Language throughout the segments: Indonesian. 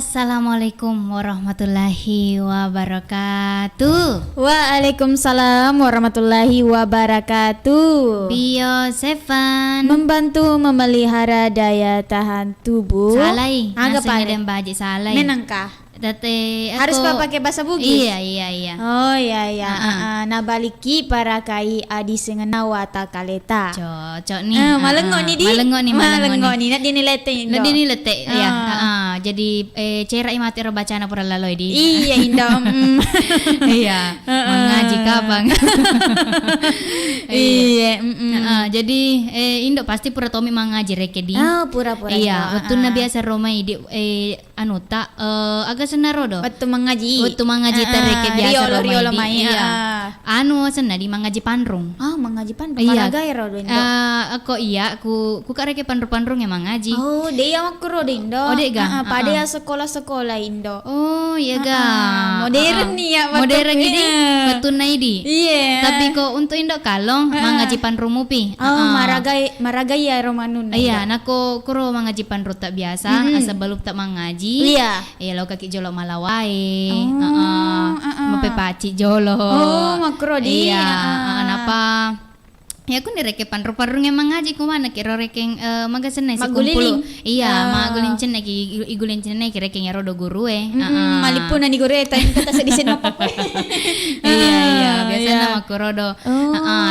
Assalamualaikum warahmatullahi wabarakatuh. Waalaikumsalam warahmatullahi wabarakatuh. Bio Seven Membantu memelihara daya tahan tubuh. salai. Agak Nasanya pare. dan baji salai. Menangkah? Date aku. Harus pakai bahasa Bugis? Iya. Oh iya. Nabaliki para kai adi sengena wata kaleta. Cocok nih. Malengok nih di. Malengok nih. Nak dinilete Indo. Nah, ini letek ya. Jadi cerai mati bacana pura laloi di. Iya Indo. Iya. Mengaji kapan? Iya. Jadi Indo pasti pura tomi mengaji reke di. Oh pura-pura. Iya, waktu na biasa Romai di anu tak agak senarodo. Waktu mengaji. Waktu mengaji tereke biasa Riolo Romai di. mai. Iya. Anu sena di mengaji panrung. Mengaji pan. Iya. Maragai ro Indo. Aku iya, aku kareke panrung yang mengaji. Oh, dia yang makro Indo. Oh, dek ga? Pada ya sekolah-sekolah Indo. Oh, iya ga. Modern nih ya. Modern gini. Betul na idi. Iya. Tapi kok untuk Indo kalong mengaji panrung mupi. Maragai ya Romanun. Iya, nako kuro mengaji panrung tak biasa, asa belum tak mengaji. Iya. Iya, lo kaki jolo malawai. Mope paci jolo. Oh, makro di. Iya, napa? Ya aku nih reke panrung yang mengaji ku mana kira rekeng magasenai Maguliling. Iya, magulin cenai ki igulin cenai kira rekeng rodo guru Malipun na ni goreta yung kata sa disin mo. Iya, biasa nama ku rodo.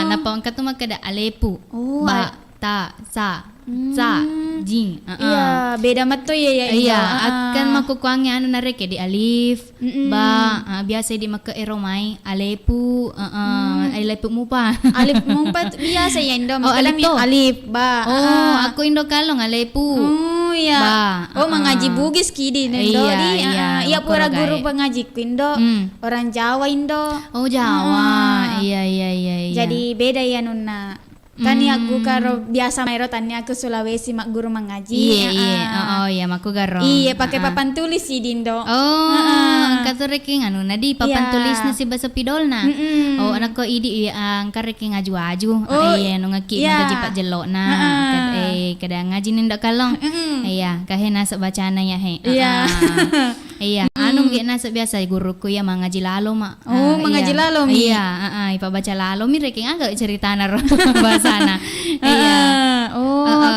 Napa ang katuma kada alepu. Ba ta sa jing. Iya, beda mato ya Iya, akan makukuangnya anu nareke di alif, ba biasa di maka eromai alepu, alepu mupa. Alif mumpat biasa ya Indo. Oh, alif to. Alif ba. Oh, aku Indo kalong alepu. Oh iya. Ba, Mengaji Bugis kidi Indo Iya, iya pura makro guru gai. pengaji ku Indo. Orang Jawa Indo. Oh, Jawa. Iya. Jadi beda ya Nuna. Kan aku karo biasa mairo tanya aku Sulawesi mak guru mengaji. Iya. Oh, iya maku garo. Iya pakai papan tulis sih Dindo. Oh, angkat reking anu nadi papan Iya. tulis na si bahasa pidolna. Oh, anak ko idi angkat reking aju-aju. Iya, nu ngaki iya. ngaji pak jelok na. Kada ngaji nindak kalong. Iya, kahe nasa bacana ya he. Iya. Iya, anu ge nasa biasa guruku ya mengaji lalo mak. Oh, mengaji lalo, Mi. Iya, ipa baca lalo mi reking agak cerita na ro bahasana. Iya.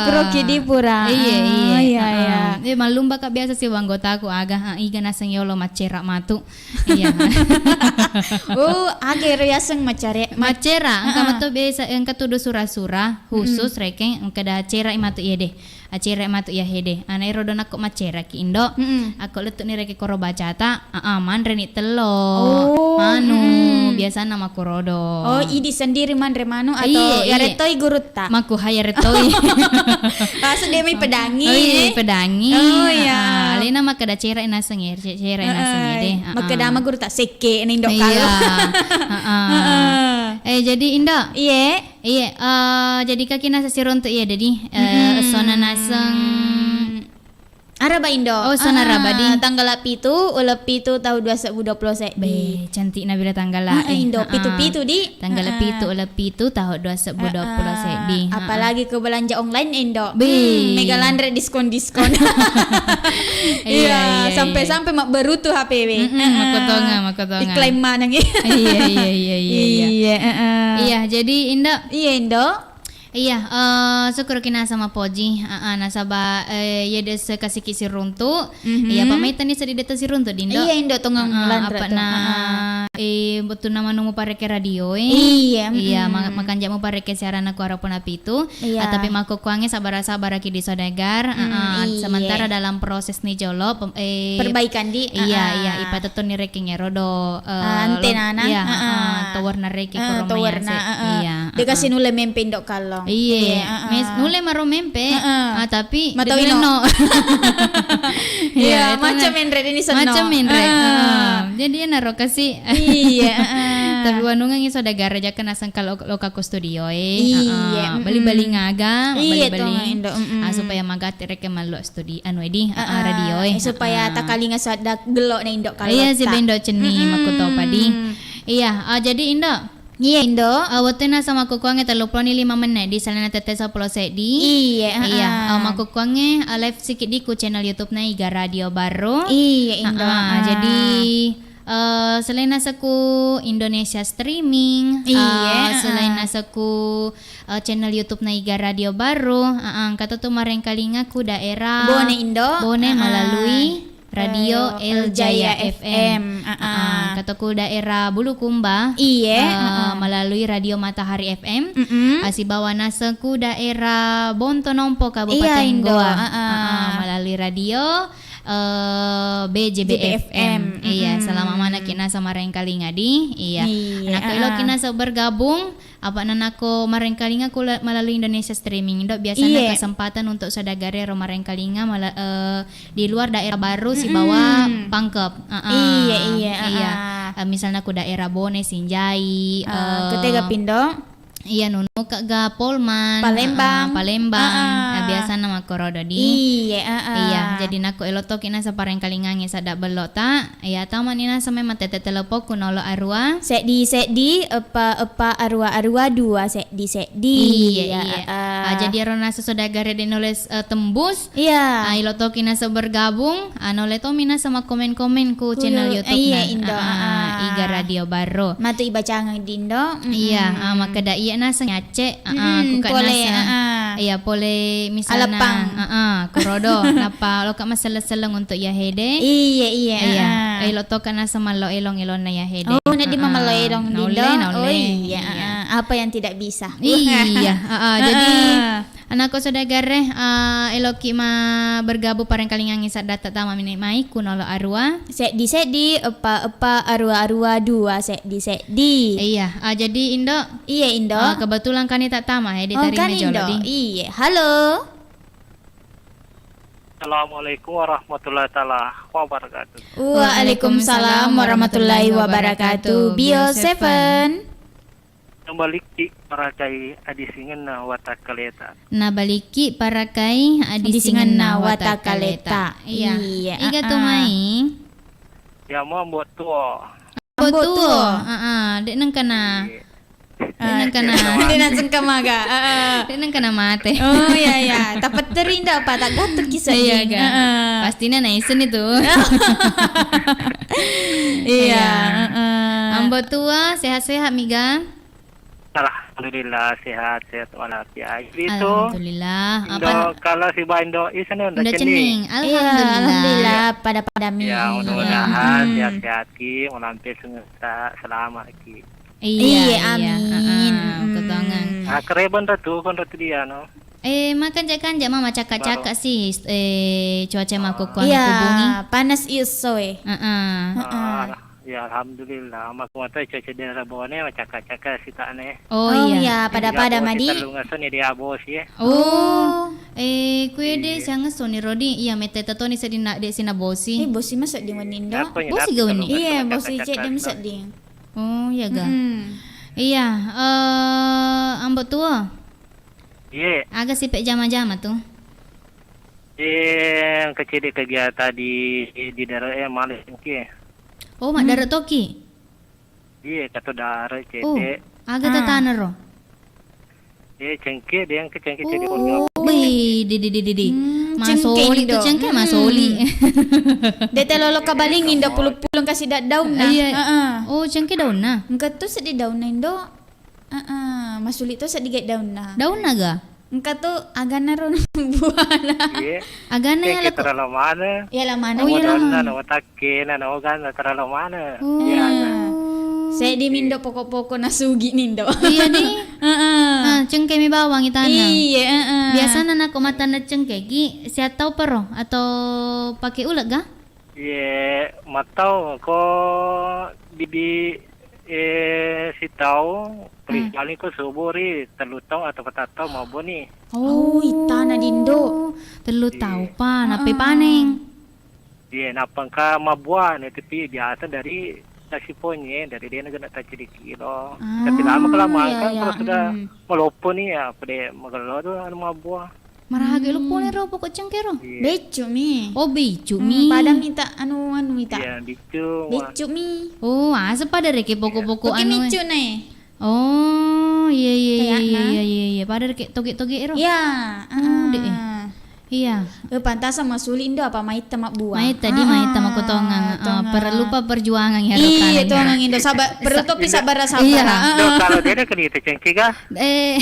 Kro kidi pura. Iya. Malum baka biasa si anggota aku aga iga nasang yolo macera matu. Iya. Agero yaseng macare. Macera angka mato biasa angka tudo sura-sura khusus rekeng angka da cera imatu iya deh. Acera imatu iya hede. Anai rodon aku macera ki Indo. Aku letuk ni reke koro bacata. Mandre ni telo. Manu biasa nama korodo. Oh, idi sendiri mandre manu atau Iya. yaretoi gurutta. Maku hayaretoi. Langsung dia mai pedangi. Oh iya, pedangi. Oh iya. Alina maka da cera inaseng ya, cera inaseng ya deh. Makadama gurutta seke ning dok Iya. kalo. Jadi Indo. Iya. Jadi kaki nasa siron tu iya jadi sona naseng. Araba Indo. Oh, sana araba di. Tanggal 7 tahun 2020 Be, cantik na bila tanggal la. Indo pitu-pitu di. Tanggal 7 tahun 2020 di. Apalagi ke belanja online Indo. Be. Mega landre diskon. Iya, sampai-sampai mak baru tuh HPW. Makotonga. Diklaim mana nih? Iya. Iya, jadi Indo. Iya Indo. Iya, syukur kina sama Poji. Nasaba ya des kasih kisi runtu. Iya, pamaitan ni sa dideta si runtu Dindo. Iya Indo tunggang apa landra na betul nama nunggu pareke radio Iya. Iya, makan jamu pareke siaran aku harapun apitu. Iya. Tapi makukuangnya sabar-sabar ki di Sodagar. Sementara dalam proses ni jolo Perbaikan di. Iya, ipa tetun ni rekengnya rodo Antena na. Iya, tower na reke ko Tower na. Iya. Dia kasih nule mempe Indo kalong. Iya, nule maro mempe, tapi Matawino. dibeleno. Iya, itu macam na- Enre ini seno. Macam Indra. Jadi naro kasi. Iya. Tapi wanungan iso da garaja kana sangkal loka ko studio Iya, bali-bali ngaga, Iya, bali-bali. to nga, Indo, Supaya magati rek malo studio edi radio supaya takali nga sa gelo na Indo kalong. Iya si Bendo ceni makuto padi. Iya, jadi Indo Iya Indo. Waktu na sama kukuange 35 menit di salana tete 10 sedi. Iya. Iya, makukuange live sikit di ku channel YouTube na Iga Radio Baru. Iya Indo. Jadi selain nasaku Indonesia streaming, selain nasaku channel YouTube na Iga Radio Baru, kata tu mareng kalinga ku daerah Bone Indo. Bone melalui Radio El Jaya FM. Kataku daerah Bulukumba. Iya. Melalui Radio Matahari FM. Asibawa nasaku daerah Bontonompo Kabupaten Goa. Melalui radio BJBFM. Iya, selama mana kina sama rengkali ngadi. Iya. Anak ilo kina bergabung apa nanako marengkalinga kula melalui Indonesia streaming. Dok biasanya kesempatan untuk sadagare ro marengkalinga di luar daerah baru si bawa Pangkep. Iya. Misalnya ku daerah Bone Sinjai, Ketega Pindo. Iya nunu kaga Polman, Palembang. Biasa nama korodo di. Iya, jadi naku eloto kina sa pareng kalingangi sada belota. Iya, taman ina sampai matete telepo kunolo arua. Sedi apa arua 2 sedi. Iya. Jadi arona sesodagare de nulis tembus. Iya. Eloto kina sa bergabung, noleto mina sama komen-komen ku channel YouTube iya, na. Indo. Iga Radio Baru. Matu ibaca ngang dindo. Iya, maka da iya nasa nyace, iya pole misalnya, kurodo, napa lo kak masalah-salang untuk ya hede, iya, lo toka nasa malo elong na ya hede, nadi mamalo elong dindo, iya, apa yang tidak bisa, iya, jadi anakku sadagare, eloki ma bergabung pareng kalingang isat data tama mai kunolo arua, sedi apa arua 2 sedi, iya, jadi Indo, kebetulan kan tak tama ya ditarik Indo, iya, halo. Assalamualaikum warahmatullahi wabarakatuh. Waalaikumsalam warahmatullahi wabarakatuh. Bio 7. Nabaliki parakai adisingan na watakaleta. Nabaliki parakai adisingan na watakaleta. Iya. Iga tumai. Ya mau buat tua. Betul. Dek nang kana. Nang kana. Dek nang sengkamaga. Dek nang kana mate. Oh ya. Tapi terindah apa tak gatuk kisah iya ga. Pastinya naisen itu. Iya. Ambo tua sehat-sehat miga. Alhamdulillah sehat walafiat. Itu. Alhamdulillah. Apa? Kalau si Baindo isana udah cening. Alhamdulillah. Pada mi. Ya mudah-mudahan sehat-sehat ki, melampir selamat ki. Iya, amin. Ketangan. Kereban tu kon dia no. Makan jak mama cakak-cakak sih cuaca maku kuan iya, hubungi. Panas iso Ya alhamdulillah mak mata cuaca daerah bawahnya cakak-cakak sih tak ne. Oh iya, pada madi. Talungasan dia bos ya. Kuya de siang soni rodi iya mete tatoni sedina de sina bosi. Bosi masak di manindo. Bosi gawani. Iya, bosi cek dia masak di. Oh iya ga. Iya, ambo tua. Iya. Agak sipek jama-jama tuh. Yang kecil kegiatan di daerah Malaysia ke. Oh, mak darat toki. Iya, kata darat cete. Oh, agak tatana ro. Cengke dia yang kecengke jadi Oh, di. Masoli tuh cengke masoli. Dete lolo kabalingin dah pulung kasih daun na. Iya. Oh, cengke daun na. Engkau tu sedih daun na indo. Masuli tu sedih daun na. Daun naga. Engkau tu agana ron buana. Iya. Agana ya Cengke terlalu mana? Ya lah mana. Oh, iya lah. Na watake na ogan terlalu mana? Oh. Iya. Saya di mindo pokok-pokok nasugi nindo. Iya nih. Cengke mi bawang itana. Iya. Biasanya nak mata na cengke gi siat tahu pero atau pakai ulat ga? Iya, matau ko di si tahu paling ko suburi telutau atau patatau mau boni. Oh, itana dindo. Telu tahu pa nape paneng. Iya, napang ka mabuan tapi biasa dari nasi ponye dari dia nak tak jadi kilo. Tapi lama kelamaan kan kalau sudah melopo nih ya pada magalo tu anu mabuah. Marahage lupo ni ro pokok cengke ro. Becu mi. Oh becu mi. Padang minta anu minta. Iya, bicu. Becu mi. Oh, asa pada reke pokok-pokok Pakai anu. micu nih. Oh, iya iya iya Kayaknya. iya iya iya. Padahal kayak toge-toge ero. Ya. deh. Iya. Pantas sama sulit Indo apa maita mak buah. Mai tadi mai tama ko tongang. Perlu pa perjuangan ya Iya, rotan. tongang Indo sabar, perlu topi sabar sabar. Iya. Do kalau dia kan itu cengkeh kah? De.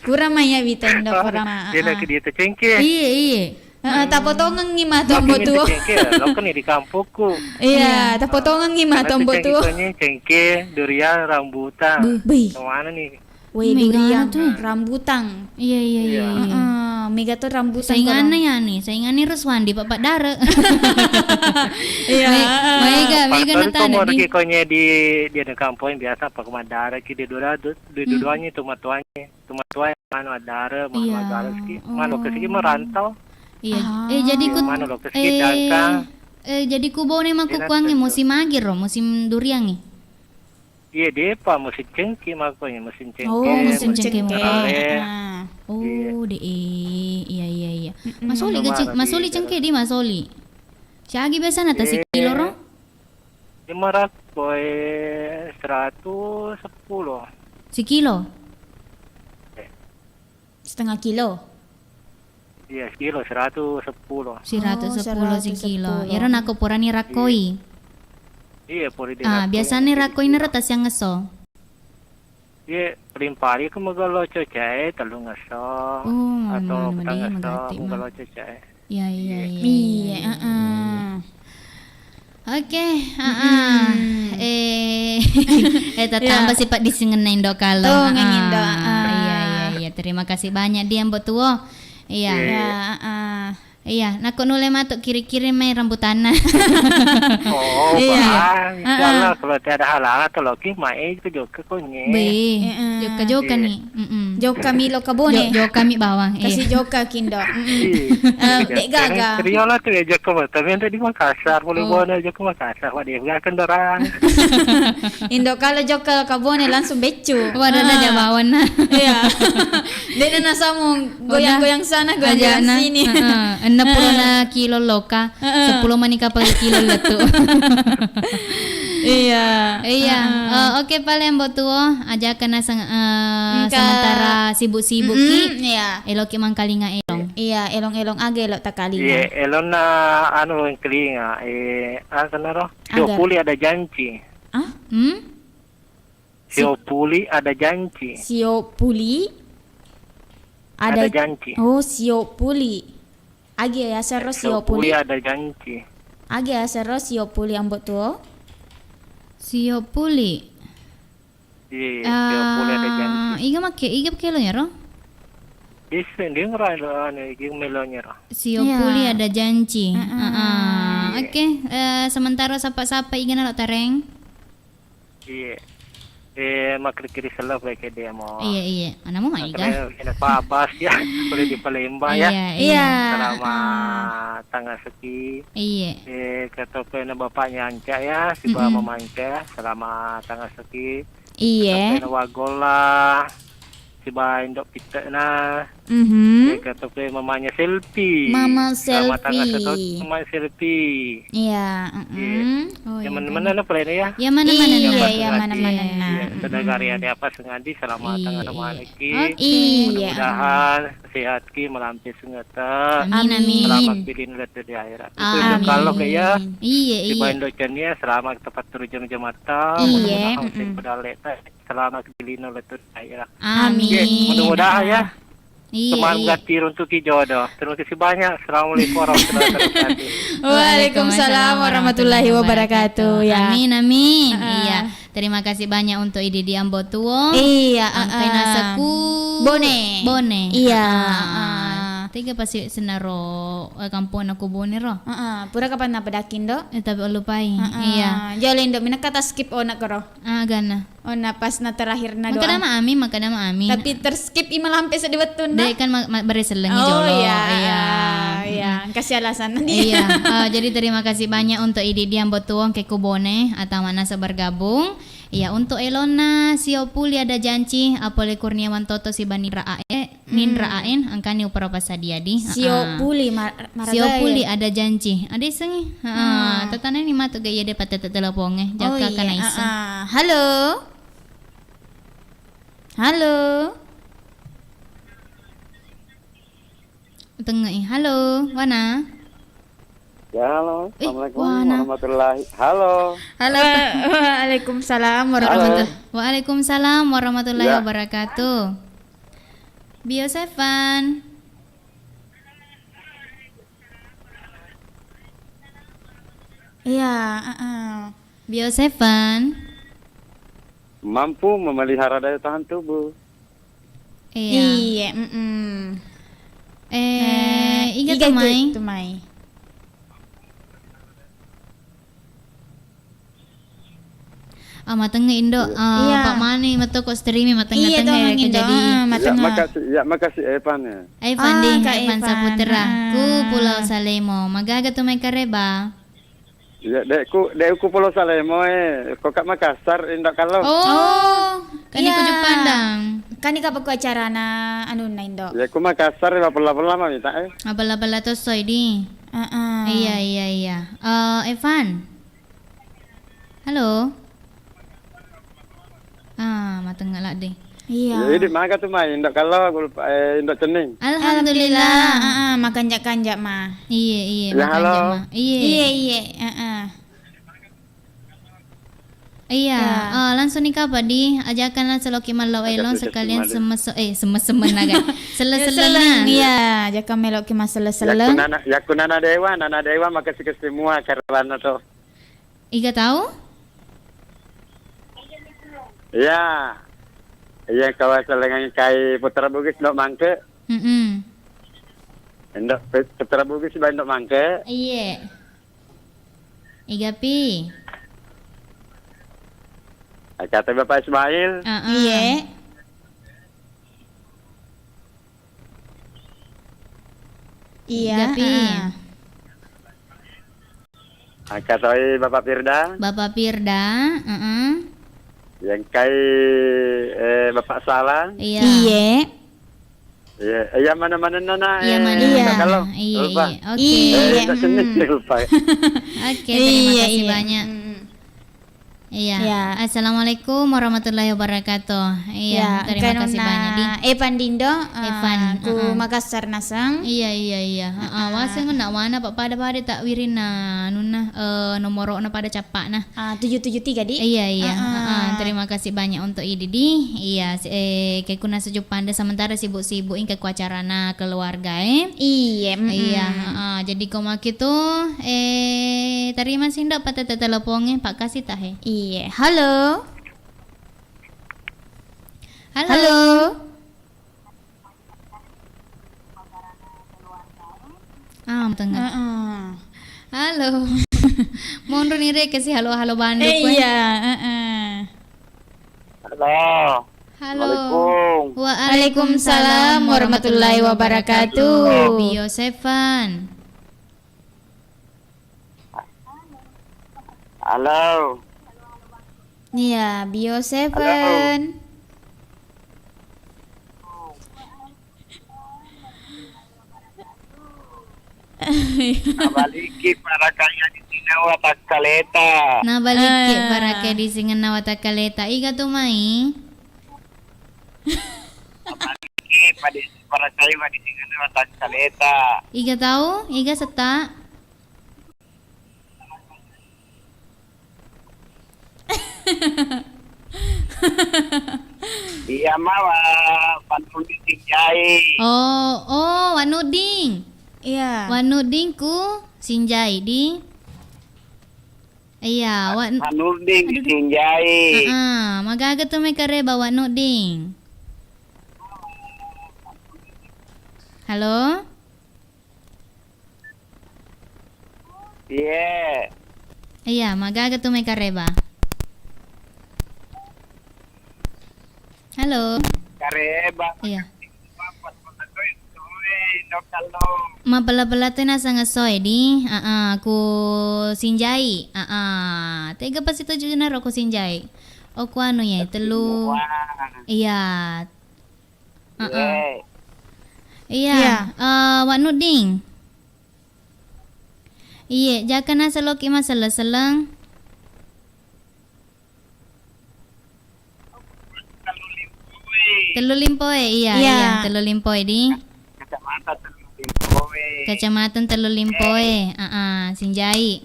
Kurang mah ya Vita Indo kurang mah. Dia nak dia cengkeh. Iya iya. Tak potongan ngima tombo tu. Cengkeh, lo kan di kampungku. Iya, tak potongan ngima tombo tu. Cengkeh, durian, rambutan. Bih. Kemana nih? Weh durian, rambutan. Iya iya iya. Mega tuh rambutan. Saingannya ya nih, saingannya Ruswandi Bapak Dara. Iya. Mega Kalau natana di. konya di ada kampung biasa pak madara ki di dua-duanya tuanya mana adara mana adara ski mana ke sini merantau. Iya. Jadi ku Mana lo ke sini dangkang. jadi kubone makukuangi musim agir ro, musim duriangi. Iya deh pak musim cengkeh makanya musim cengkeh. Oh, musim cengkeh. Oh, iya. Masoli cengkeh di masoli. Siagi biasa nata sekilo ro? 500 boy 110. Sekilo. Setengah kilo. Iya sekilo 110. 110 sekilo. Ya ro nako purani rakoi. Iya puri di. Biasanya rakoi na rotas yang ngeso. Iya pari ke magalo cocae telu ngaso atau petang ngaso magalo cocae. Iya. Iya, Oke, tambah sih Pak disengenain do kalau. ngingin do. Iya. Terima kasih banyak dia Mbok Tuo. Iya. Iya, nako nule matuk kiri-kiri main rambutana. Oh, bang. Kalau tiada halangan kalau ki mai ke joka konye. Be, joka nih. Joka Milo kabone. Joka mi bawang. Kasih joka kindo. Dek gaga. Seriolah tuh ya joka mah. Tapi di Makassar boleh buana joka Makassar. Waduh, enggak kendaraan. Indo kalau joka kabone langsung becu. Wadah aja bawang nah. Iya. Dia nasa mau goyang-goyang sana, goyang sini. 60 na kilo loka, 10 manika per kilo letu. Iya. Oke paling Mbok Tuo ajakan sementara sibuk-sibuk ki. Iya. Elok ki mangkalinga elong. Iya, elong-elong age elok takali. Iya, elon na anu yang kelinga. Kenaro? Siopuli ada janji. Siopuli ada janji. Siopuli ada janji. Oh, siopuli. Age ya sero siopuli. Ada janji. Age ya sero siopuli Mbok Tuo. Siopuli. Iya, siopuli ada janji. Iga kilo ya ro? Bisa dia ngerasa iga melonya ro. Siopuli ada janji. Oke, sementara sapa-sapa iga nalok tareng. Iya. Makri-kiri salah baik dia mau. Iya. Anamu mah iga. Ada Pak Abbas ya, boleh di Palembang ya. Iya. Selama tanggal seki. Iya. Kata pena bapaknya Anca ya, si Bapak Mama Anca selama tanggal seki. Iya. Pena wagola, si Bapak Indok Pita na. Kata pena mamanya Selfie. Mama Selama tanggal Selfie. Mama Selfie. Iya. Yang mana-mana na pala ya? Ya mana-mana Iya, nih. ya mana-mana. Sedagari ada apa sengadi selama tanggal maliki. Iya. Mudah-mudahan sehat ki melampir sengeta. Amin. Selamat pilih letter di akhirat. Itu kalau kayak Iya. di Indonesia selamat tepat turun jam-jam. Iya. Mudah-mudahan pedaleta selamat pilih letter di akhirat. Amin. Mudah-mudahan ya. Iya. Semangat untuk jodoh. Terima kasih banyak. Assalamualaikum warahmatullahi wabarakatuh. Waalaikumsalam warahmatullahi wabarakatuh. Ya. Amin. Iya. Terima kasih banyak untuk ide di Mbok Tuo. Iya. Angkai nasaku. Bone. Iya. Tiga pasti senaro kampung aku bone ro. Pura kapan na padakin do? Tapi lupain. Iya. Jolin do mina kata skip ona karo. Gana. Ona pas na terakhir na Maka doa. nama amin. Tapi terskip ima lampe sa diwetun Dek kan bereselengi Oh jolo. iya. Kasih alasan dia. Iya. Jadi terima kasih banyak untuk ide dia Mbok Tuo ke Kubone atau mana bergabung. Ya untuk Elona Siopuli ada janji apole Kurniawan Toto si Banira Nindra Ain angkani upara pasadia di. Siopuli Siopuli ada janji. Ada sengi. Tatana ni matu gaya de patete teleponge jaka kana isa. Halo. Halo. Tengah halo, Wana. Ya, halo. Assalamualaikum warahmatullahi. Halo. Halo. Waalaikumsalam warahmatullahi. Waalaikumsalam warahmatullahi wabarakatuh. Bio Sevan. Iya, Bio Sevan. Mampu memelihara daya tahan tubuh. Iya, Iga tumai. Matengah Indo, Pak Mani matoko streaming matengah tengah Indo. Ya, makasih Evan ya. Evan Saputra, ku Pulau Salemo, magaga tumay kareba. Ya, dekku Pulau Salemo kok Kak Makassar indak kalau. Kani ku Jepandang. Kani kapag ko acara na ano na Indo. Ya, ku Makassar pala minta Abala-bala to soy di. Iya. Evan. Halo. Matengah lah deh. Iya. Jadi maga tuh main indak kalau indak cening. Alhamdulillah. Makan jak mah. Iya. Ya, halo. Iya. Iya. Langsung nikah apa di ajakanlah seloki malau elon sekalian semes-semen naga. Sele-selena. Iya, ajakan melok ki masele-sele. Ya kunana dewa makasih semua karena tuh. Iga tahu? Iya. Iya kawasan lengan kai Putra Bugis ndok mangke. Ndok Putra Bugis ba ndok mangke? Iya. Iga pi. Kata Bapak Ismail. Iya. Iga pi. Kata Bapak Firda. Bapak Firda, Yang kai Bapak Salah. Iya. Iya, mana nana. Iya mana. Kalau Iya. Oke. Lupa. Oke, terima kasih banyak. Iya. Assalamualaikum warahmatullahi wabarakatuh. Iya, terima kasih banyak di. Evan Dindo. Evan, Ku Makassar nasang. Iya. Waseng nak mana pak pada tak wirina nuna nomor na pada capak nah. 773 di. Iya. Terima kasih banyak untuk ini di. Iya, kayak kuna sejuk panda sementara sibuk-sibuk ke acarana keluarga Iya. Iya, jadi koma gitu terima sih ndak pada teleponnya Pak kasih tah Iya. Halo. Tengah. Halo. Mohon nire kasih halo Bandung. Iya. Halo. Halo. Waalaikumsalam warahmatullahi wabarakatuh. Bio Sevan. Halo. Iya, Bio Seven. Nabaliki para kaya di Sinawa Takaleta. Nabaliki para kaya di Singanawa Takaleta. Iga tumai. Nabaliki para kaya di Sinawa Takaleta. Iga tahu? Iga seta? Iya mawa Panuli Sinjai. Oh, Wanuding. Iya. Wanuding ku Sinjai di. Iya, Panuli Sinjai. Magaga tu may kareba Wanuding. Halo? Iya. Iya, magaga tu may kareba. Halo. Kareba. Iya. Mapala-pala na sa ngasoy di. Ku Sinjai. Tega pa si to na ro ku Sinjai. Oh ku anu ya telu. Iya. Iya. Wak Nuding. Iya, jakana seloki masalah seleng. Telu Limpoe, iya, Telu Limpoe di. Kecamatan Telu Limpoe, Sinjai.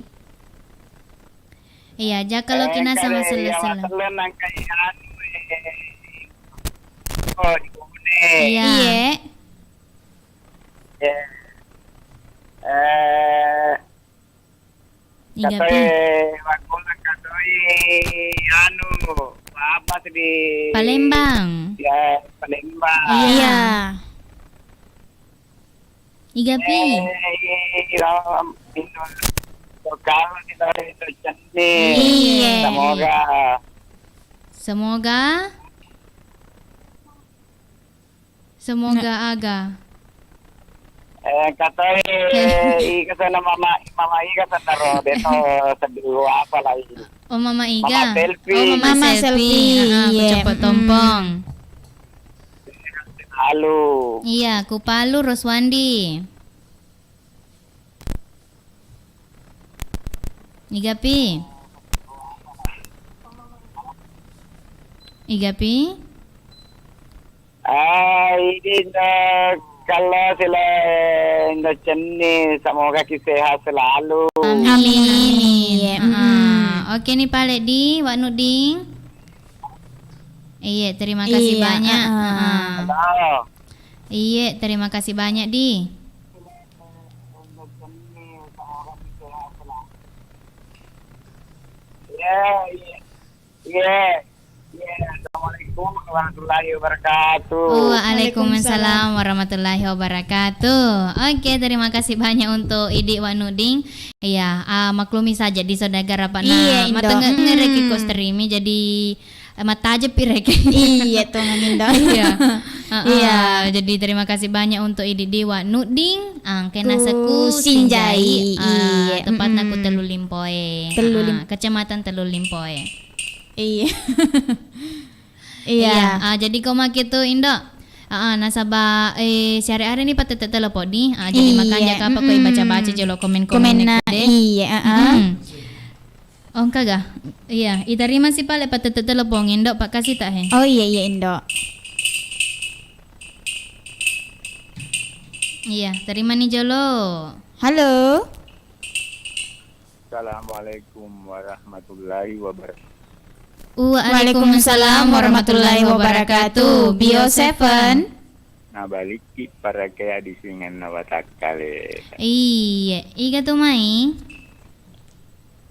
Iya, jaka lo kina sama selesai. Iya. Katoi wakuna katoi anu apa tadi? Palembang. Ya, Palembang. Iya. Igapi. Kalau kita itu cantik. Iya. Semoga aga. Katoi kasana mama Iga sataro deto sedu apa lagi. Oh Mama Iga. Mama selfie. Oh Mama selfie. Aku cepet tompong. Halo. Iya, ku Palu Roswandi. Igapi. Ini kalau sila Chenny semoga sehat selalu. Amin. Oke nih Pak Ledi, Wak Nuding. Iya, terima kasih banyak. Iya, terima kasih banyak di. Assalamualaikum warahmatullahi wabarakatuh. Waalaikumsalam warahmatullahi wabarakatuh. Oke, terima kasih banyak untuk Idi Wak Nuding. Iya, maklumi saja di Sodagara Pak na matengah ngereki kok streami jadi mata aja pirek. Iya tuh Indo. Iya. Jadi terima kasih banyak untuk Idi Wak Nuding. Kena seku Sinjai. Tepatnya ku Telu Limpoe. Kecamatan Telu Limpoe. Iya. Iya. Jadi kau mak itu Indo. Nasabah sehari-hari ini patut telepon nih. Jadi makanya apa kau baca-baca jelo komen-komen deh. Iya. Oh kagak. Iya, itarima sih pale patut telepon Indo Pak kasih tak he. Oh iya Indo. Iya, terima nih jolo. Halo. Assalamualaikum warahmatullahi wabarakatuh. Waalaikumsalam warahmatullahi wabarakatuh. Bio 7. Nabaliki para kaya di singan nawatakale. Iya, iga tuh mai.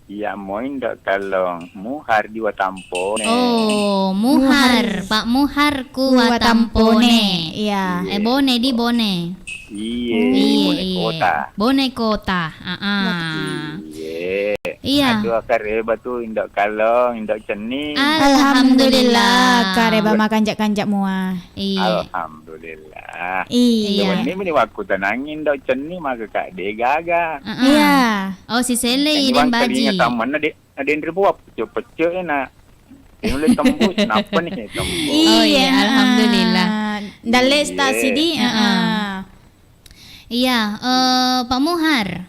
Iya, mau indak kalong muhar di Watampone. Oh, muhar, Pak Muhar ku Watampone. Iya. Bone di Bone. Iya. Bone kota. Iya. Aduh kare batu indak kalong, indak ceni. Alhamdulillah kareba makan kanjak mua. Iya. Alhamdulillah. Iya. Ini waktu tenangin indak ceni maka kak de gaga. Iya. Oh si Sele dan Baji. Taman ada yang ribu pecah nak. Ini boleh tembus. Kenapa nih tembus? Iya. Alhamdulillah. Dalam stasi di. Iya, Pak Muhar.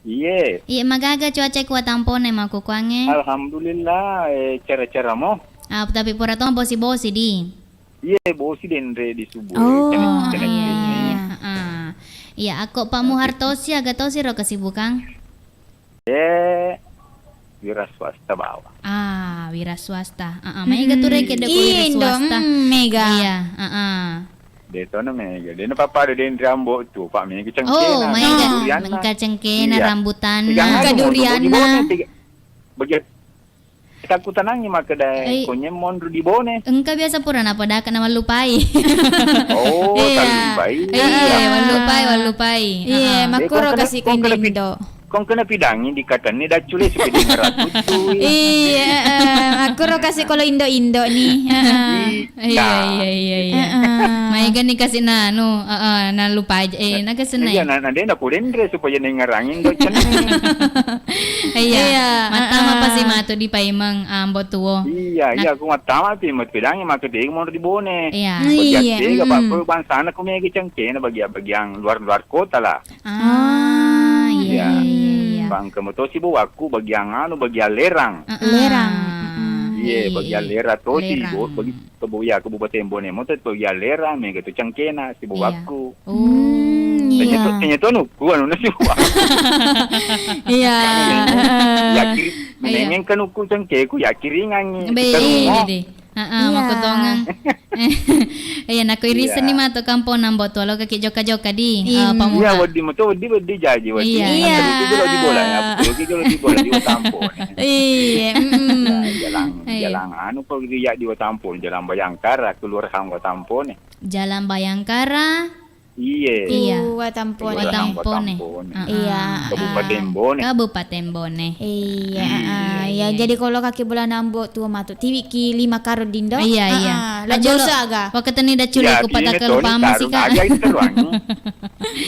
Iya. Iya, magaga cuaca kuat tampone maku kuange. Alhamdulillah, cara-cara mo. Tapi pura tong bosi-bosi di. Iya, bosi dendre di subuh. Oh, iya, aku Pak Muhar tosi agak tosi ro kesibukan. Wira swasta bawa. Wira swasta. Mega tuh reke de wira swasta. Mega. Iya, Deto na mega. Dena papa ada den rambo tu. Pak mega cengkena. Oh, mega. Mega cengkena rambutan. Kaduriana. Begitu. Aku tenangnya maka dah konye mondru di bone. Engkau biasa pura apa dah kena walupai. Oh, walupai. Iya, walupai. Iya, makuro kasih ke Indo. Kong kena pidangi di katanya dah cule seperti ngeratus tu. Iya, aku ro kasih kalau Indo nih. Iya. Maiga nih kasih na lupa aja. Na kasih na. Iya, na dia nak kurendre supaya nengarangin do cen. Iya. Mata mah pasti matu di paimeng ambo tuo. Iya, aku matama pi mat pidangi mak de mo di bone. Iya. Iya. Bagian apa bangsa anak kumegi cengke na bagian luar kota lah. Iya. Bang kemuto si bu aku bagian bagian lerang. Lerang. Iya, bagian lera to si Lerang. bu bagi kebuya kabupaten Bone mo to bagian lerang me gitu cengke na si bu Iya. aku. Iya. Tanya to nu ku anu na si bu aku. Iya. Ya kiri menengen kan uku cengke ku ya kiringan ni. Dede. Makotongan. Iya, naku irisan ni mato kampo nambo tuo lo kaki joka-joka di Iya, pamuha. wadi mo to wadi jaji wadi. Iya. Kalau di bola ya, kalau di bola di Otampo. Iya. Jalan anu kok dia di Otampo, jalan Bayangkara keluar hang Otampo nih. Jalan Bayangkara. Iya. Watampone. Watampone. Iya. Kabupaten Bone. Kabupaten Bone. Iya, ya jadi kalau kaki bola nambo tuh matu tiwi ki 5 karo dindo. Iya. La josa aga. Waktu ni dah culi ku pada ke lupa masih kak. Aja diteruangi.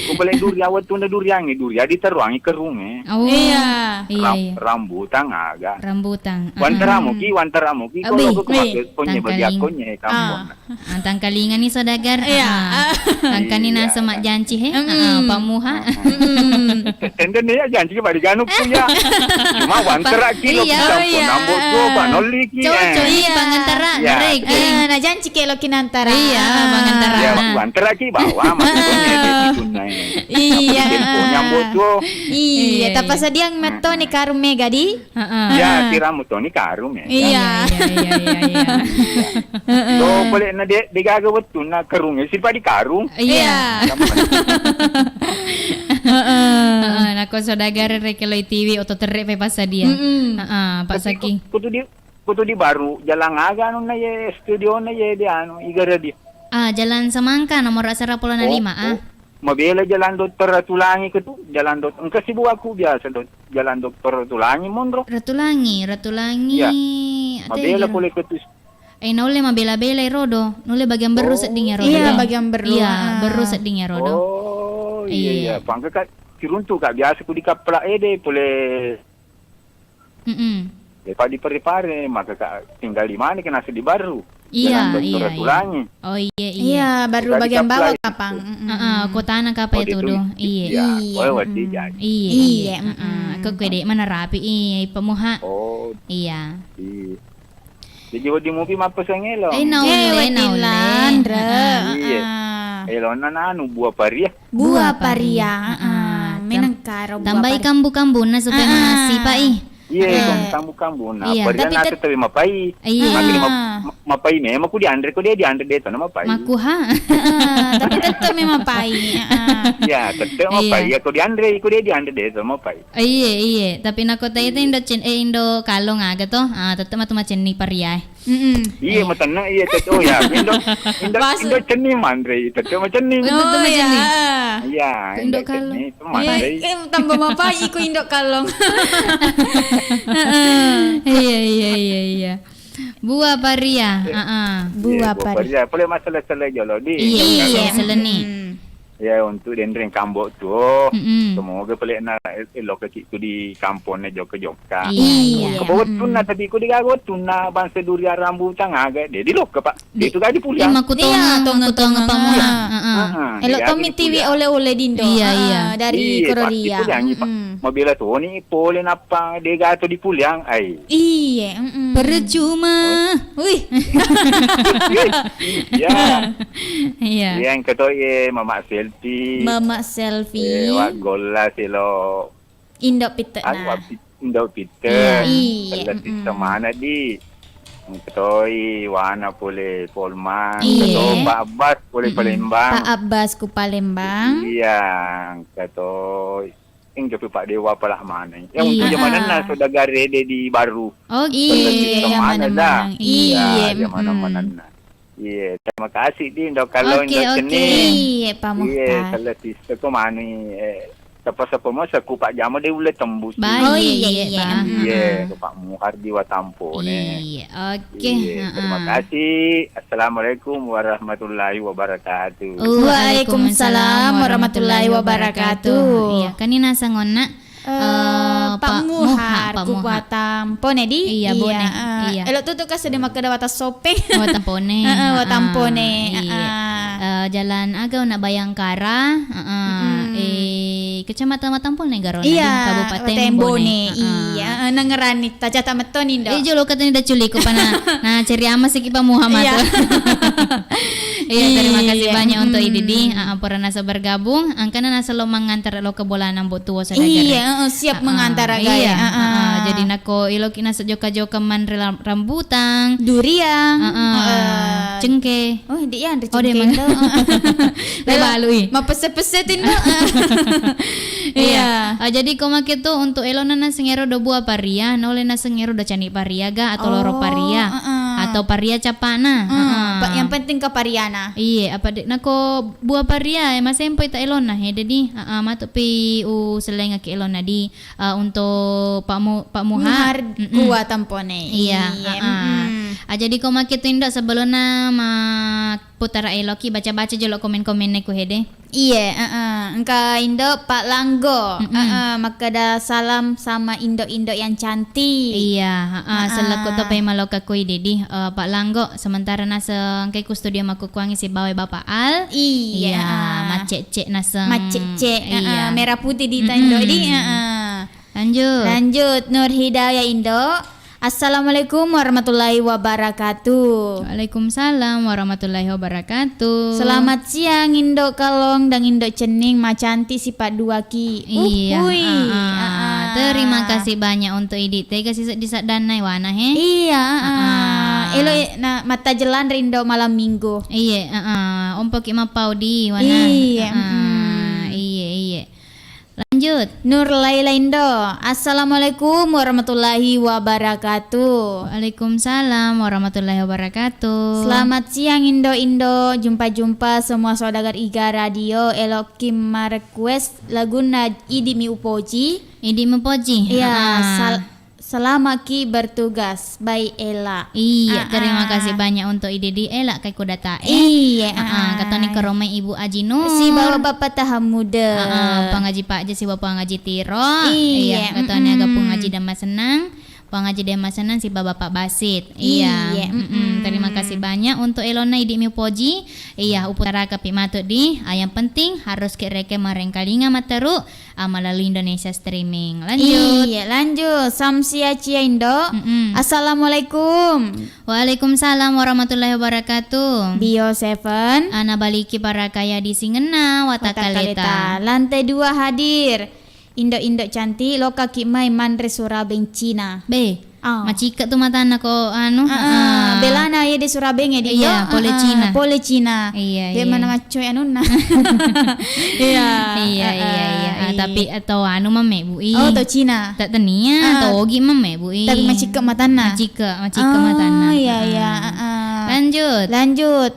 Ku boleh duri awat tunda duriangi duri adi teruangi kerunge. Oh. Iya. Iya. Rambutan aga. Rambutan. Wantaramuki kalau aku kemasuk ponye bagi akonye kampung. Antang kalingan ni saudagar. Iya. Angkani na semak janci he. Pamuha. Tenden ya janji pada ganuk punya. Cuma wantara kilo Iya, campur nambut coba noli ki. Cocok ni pangantara. Iya. Narik. Na janji kelo kinantara. Iya, pangantara. Ya wantara ki bawa maksudnya di tunai. Iya. Nyambut tu. Iya, tapi sadiang meto ni karum mega di. Ya tiramu tu ni karum ya. Iya. Iya. So boleh na de gaga betul na karungnya sih di karung. Iya. Nako saudagar rekelo TV oto terrek pe pasadia. Pak Saki. Kutu di baru jalan aga anu na ye studio na ye di anu igara di. Jalan Semangka nomor 105 Mabela jalan Dokter Ratulangi ke tu jalan engka sibu aku biasa jalan Dokter Ratulangi mondro. Ratulangi. Ya. Mabela boleh ke tu. Nole mabela-bela rodo. Nole bagian beru sedingnya rodo. Iya, bagian beru. Iya, beru sedingnya rodo. Oh, iya. Pangka kat kiruntu kak biasa ku di kapla ede boleh. Lepas dipare-pare maka kak tinggal di mana kena di baru. Iya. Ratulangi. Oh iya. Iya, baru Sudah bagian bawah di-apply. kapang. Kota anak apa itu do? Iya. Iya. Oh, wadi jadi. Iya. Aku gede mana rapi pemuha. Oh, Iya. iya. Jadi wadi mupi mapa sangelo. Naule. Iya. Elona anu buah paria. Buah paria. Menang karo buah Tambahi paria. kambu-kambu na supaya mengasi pak Iya, kambu-kambu. Nah, Iya. paria na tapi mapai. Iya. Mapai memang ku di andre dia na mapai. Makuha. Tapi tetap memang pai. Ya, tetep mapai. Ya ku di andre dia mapai. Iya. Tapi nak kota itu indo kalong aga toh. Tetap matu macam ni paria. Iya, matana iya tetep. Oh ya, indo ceni mandre. Tetep macam ni. Tetap macam ni. Iya, Indo kalong. Itu mandre. Tambah mapai iku indok kalong. Iya. Buah paria. Buah paria. Boleh masalah-salah jolo di. Iya, seleni. Ya untuk dendeng kambok tu. Semoga boleh nak elok ke tu di kampung na joka. Iya. Kebawa tuna tapi ku digago tuna bangsa durian rambutan aga dia di lok pak. Dia tu gadi pulang. Lima kutonga pamuha. Elok tomi TV oleh-oleh dindo. Iya. Dari Korea. Mabila tu ni boleh napa dia gato di pulang ai. Iya. Percuma. Wih. Ya. Iya. Yang kedua ye mama selfie. Mama selfie. Wak gola silo. Indok pita Aku na. Indo Peter. Iya. Kalau mana di Ketoi, Wana boleh Polman, Iya. Ketoi Pak Abbas boleh Palembang. Pak Abbas ku Palembang. Iya, Ketoi. Yang jauh Pak Dewa palah mana. Yang Iya. untuk zaman na sudah gare di baru. Oh Iya, yang mana-mana. Iya. Yang mana-mana. Iya, terima kasih di Indo kalau Oke, Indo oke. seni. Iya, Pak Iya, Muhtar. kalau sister ko mana siapa-siapa mau saku Pak Jama dia boleh tembus. Baik. Oh, iya. Iya, ke Pak Muhar di Watampo nih. Iya, oke. Iya, terima kasih. Assalamualaikum warahmatullahi wabarakatuh. Waalaikumsalam warahmatullahi wabarakatuh. Iya, kanina sangon na Pak Muhar Pak ku Muhar. watam pone di. Iya, Bone. Iya. Elok tu kas de makada wata sopeng. Watampone. Watampone. Iya. Jalan Agau na Bayangkara. Kecamatan Watampone Garona di Kabupaten Bone. Iya, nangerani tacata meton indo. Jolo katanya dah culik ko pa na ceri ama si Pak Muhammad. Iya. Iya, terima kasih banyak untuk Ididi. Pura nasa bergabung. Angkana nasa lo mengantar lo ke bola nambo tua sadagara. Iya, siap mengantar gaya. Iya. Jadi nako iloki nasa joka-joka man rambutan. Durian. Cengke. Oh, dia andre Oh, dia cengkeh. Lebalui. Mapese-pese tindo. Iya. Jadi koma gitu untuk elona na sengero do buah paria, na oleh na sengero do cani paria ga atau loro paria atau paria capana. Yang penting ke pariana. Iya, apa dek nako buah paria masih empo ita elona he jadi matu pi seleng ke elona di untuk Pak Muhar Gua tampone. Iya. Jadi koma gitu indak sebelumnya putara eloki baca-baca jolo komen-komen ku hede. Iya, engka Indo Pak Langgo, makada salam sama Indo-Indo yang cantik. Iya, selaku to pay maloka kuy dedi Pak Langgo sementara nasa kay studio makukuangi si bawe Bapak Al. Iya, macece nasa macece, iya. merah putih di Indo di. Lanjut Nur Hidayah Indo. Assalamualaikum warahmatullahi wabarakatuh. Waalaikumsalam warahmatullahi wabarakatuh. Selamat siang Indo Kalong dan Indo Cening Macanti sifat dua ki. Iya. Terima kasih banyak untuk Idit. Kasih di danai wana he. Iya. Elo na mata jelan rindo malam minggu. Iya. Ompok imapau di wana. Iya. Iya. Lanjut. Nur Laila Indo. Assalamualaikum warahmatullahi wabarakatuh. Waalaikumsalam warahmatullahi wabarakatuh. Selamat siang Indo. Jumpa semua saudagar Iga Radio. Elokim request laguna Idi Mi Upoji. Idi Mupoji. Iya. Selama ki bertugas by Ella. Iya, terima kasih banyak untuk ide di Ella kayak kuda tae. Iya. Kata nih ke rumah Ibu Ajino. Si bawa bapak taham muda. Pengaji Pak aja si bapak ngaji tiro. Iya. Kata nih agak pengaji dama senang. Pengaji dama senang si bapak Basit. Iya. Terima kasih banyak untuk Elona Idi Miupoji. Iya, uputara kapi matut di. Yang penting harus kireke mareng kalinga materu melalui Indonesia streaming. Lanjut. Iya, lanjut. Samsia Cia Indo. Assalamualaikum. Waalaikumsalam warahmatullahi wabarakatuh. Bio 7. Ana baliki para kaya di Singena Watakaleta. Lantai 2 hadir. Indo cantik loka kimai mandre Surabeng Cina. Be. Macika tu mata anak ko Belana ya di Surabaya di. Iya, pole Cina. Pole Cina. Iya. Dia mana ngacoy anuna. Iya. Tapi atau anu mame Bu. Oh, to Cina. Tak tenia atau ogi mame Bu. Tapi macika matana. Macika matana. Iya. Lanjut.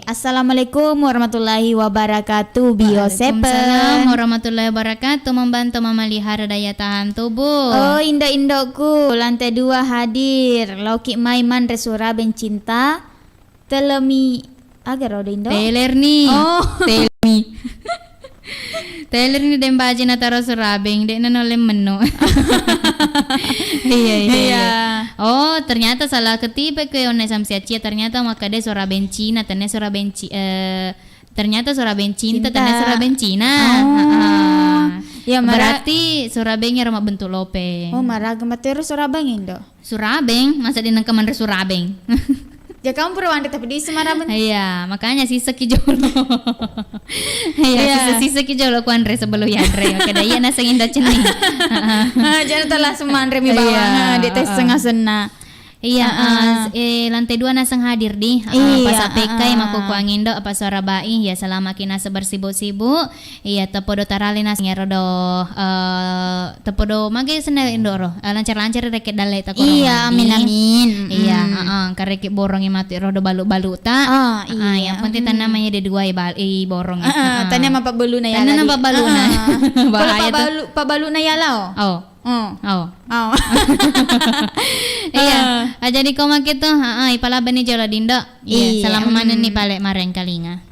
Assalamualaikum warahmatullahi wabarakatuh. Bio 7. Waalaikumsalam warahmatullahi wabarakatuh. Membantu memelihara daya tahan tubuh. Oh, Indoku lantai 2 hadir. Loki Maiman Resura Bencinta. Telemi agar roda Indo. Teler nih. Oh. Telemi. Teler ni dembaji na taro Surabeng dek na nolem menu. Iya. Oh, ternyata salah ketipe ke onai samsiacia ternyata makade Surabeng Cina tene Surabeng ternyata Surabeng Cinta tene Surabeng Cina. Ya berarti Surabengnya rumah bentuk lope. Oh, marah gematero Surabeng Indo. Surabeng, masa di nangkaman Surabeng. Ya kamu perlu andek tapi di Semarang. Iya, makanya sisa ki jolo. Iya, sisa ki jolo ku Andre sebelum ya Andre. Oke, iya nasang indah cening. Jangan telah semandre mi bawa di tes setengah sena. Iya, lantai 2 nasang hadir di pas APK maku kuangin do apa suara bai ya selama kina sebersibuk-sibuk iya tepodo tarali nas ngerodo tepodo mage sene indoro lancar-lancar reket dalai ta korong. Iya, amin. Iya, karek borong mati rodo balu-balu ta. Yang penting namanya ada 2 borong. Tanya apa balu na yala. Tanya apa balu na. Bahaya tuh. Pa balu na yala. Oh. Iya. Jadi koma gitu, ipalaban ni jolo dindo. Iya. Selama mana ni palek mareng kalinga.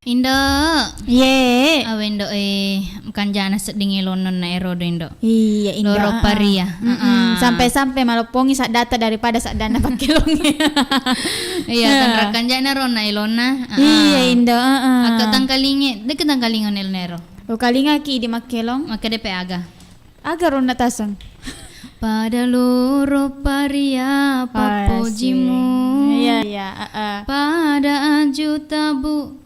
Indo. Ye. Awendo kan jana seding ilonon na erodo Indo. Iya Indo. Loro paria. Sampai-sampai malopongi sak data daripada sak dana pakai longe. Iya kan rakan jana rona ilona. Iya Indo. Ako tangkalinge, deket tangkalingon ilnero. O kalinga ki di makelong. Maka DP aga. Agar ron natasang. Pada loro paria papojimu. Iya iya. Pada juta bu.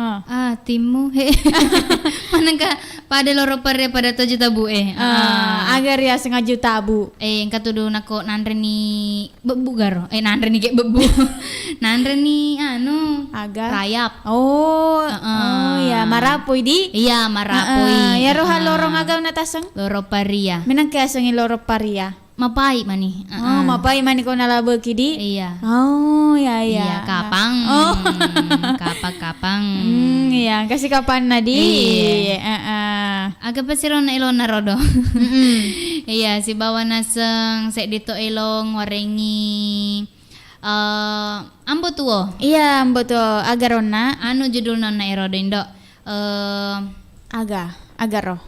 Hatimu manangka pada loro paria pada 7 tabu agar ya sengaja tabu yang katudu nako nandreni bebu garo nandreni kayak bebu nandreni agar rayap ya marapoi di iya marapoi ya roha lorong agak natasang loro paria minang kaya sengin loro paria mapai mani mapai mani ko nalabo kidi iya iya kapang kapang iya kasih kapan nadi agak pasiron na ilon na rodo iya si bawa naseng sek dito ilong warengi ambo tuo iya ambo tuo agarona judul na erodo Indo agaro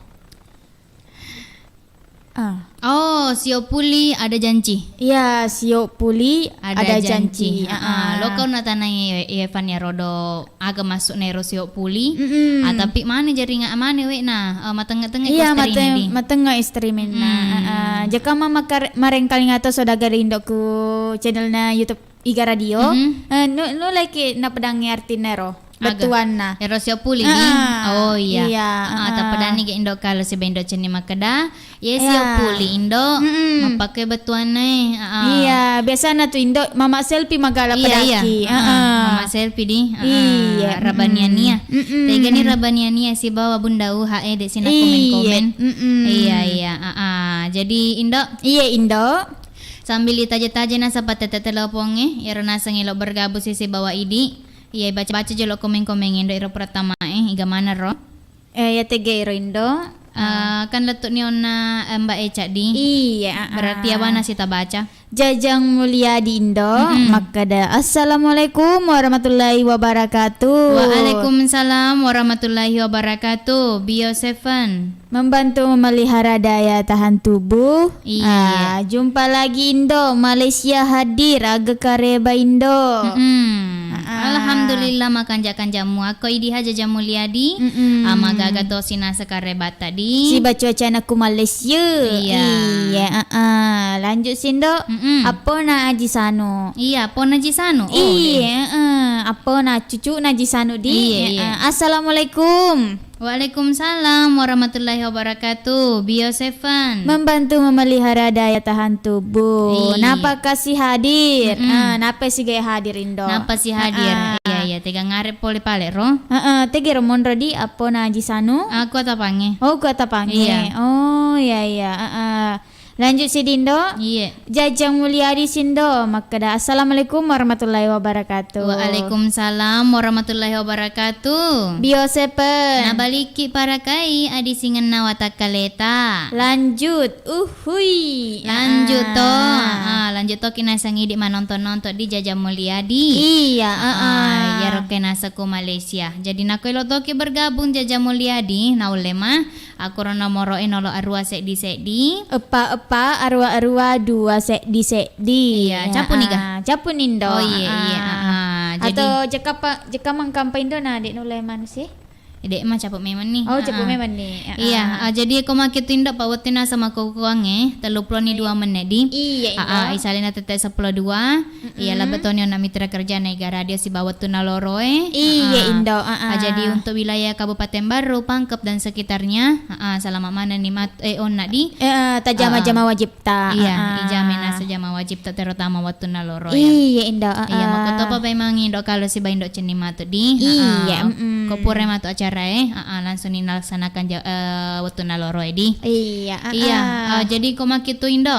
Sio Puli ada janji. Iya, Sio Puli ada janji. Lo kau natanai Evan ya rodo aga masuk nero Sio Puli. Tapi mana jaringan mana we matengah-tengah iya, matengah streaming jika mama mareng kali ngato sodaga rindo ku channel na YouTube Iga Radio. No like na pedang arti nero. Betuan na. Ero Sio Puli oh iya. Tapadani ke Indo kalau si bendo ceni makada. Yes Sio Puli Indo. Mapakai betuan na iya, biasa na tu Indo mama selfie magala padaki. Mama selfie di. Iya. Rabaniania. Tega ni Rabaniania si bawa bunda UHE de sina komen-komen. Iya. Jadi Indo. Iya Indo. Sambil itaje-taje na sa pateteteloponge. Iro nasa ngilo bergabung si bawa idi. Iya baca-baca jelo komen-komen Indo iro pertama iga mana ro? Ya tege iro Indo. Kan letuk ni ona Mbak Eca di. Iya. Berarti apa nasi tak baca? Jajang mulia di Indo. Makada assalamualaikum warahmatullahi wabarakatuh. Waalaikumsalam warahmatullahi wabarakatuh. Bio 7 membantu memelihara daya tahan tubuh. Iya. Jumpa lagi Indo. Malaysia hadir agak kareba Indo. Alhamdulillah makan jamu aku idi haja jamu liadi magaga tosina sekarebat tadi si baca aku Malaysia iya lanjut Sindo apa na ajisano apa na jisano apa na cucu na jisano di iya. Assalamualaikum. Waalaikumsalam warahmatullahi wabarakatuh. Bio 7 membantu memelihara daya tahan tubuh. Napa kasih hadir? Napa sih gaya hadir Indo? Napa sih hadir? Iya tega ngarep poli pale ro. Tega romon rodi apa na jisano? Aku tapange. Oh, ku tapange. Iya. Oh, iya. Lanjut si Dindo. Iya. Jajang Mulyadi Sindo. Makada assalamualaikum warahmatullahi wabarakatuh. Waalaikumsalam warahmatullahi wabarakatuh. Bio 7 nabaliki para kai adi singan nawata kaleta. Lanjut. Uhui. Lanjut to. Lanjut to kina sangidik manonton-nonton di Jajang Mulyadi. Iya. Ya roke nasa ku Malaysia. Jadi nako ilotoki bergabung Jajang Mulyadi na ulema. Aku rono moro enolo arua sekdi. Apa arwa-arwa 2 sekdi. Iya, capun niga. Capun Indo. Oh iya. Jadi atau jeka mangkampa Indo na dek nulai manusia. Dek mah capuk memang nih. Oh, capuk memang nih. Iya, jadi aku makin tindak Pak Watina sama kukuange, 32 menit di. Iya, isalina tete 12. Iya lah betonyo na mitra kerja negara radio si bawat tuna loroe. Iya, Indo. Jadi untuk wilayah Kabupaten Baru, Pangkep dan sekitarnya, selama mana nih onna di. Tajama-jama wajib ta. Iya, ijamena sejama wajib ta terutama waktu na loroe. Iya, Indo. Iya, mau apa memang Indo kalau si Indo cenima tu di. Iya, kopure matu acara langsung dilaksanakan waktu naloro di. Iya. Jadi kau makitu Indo.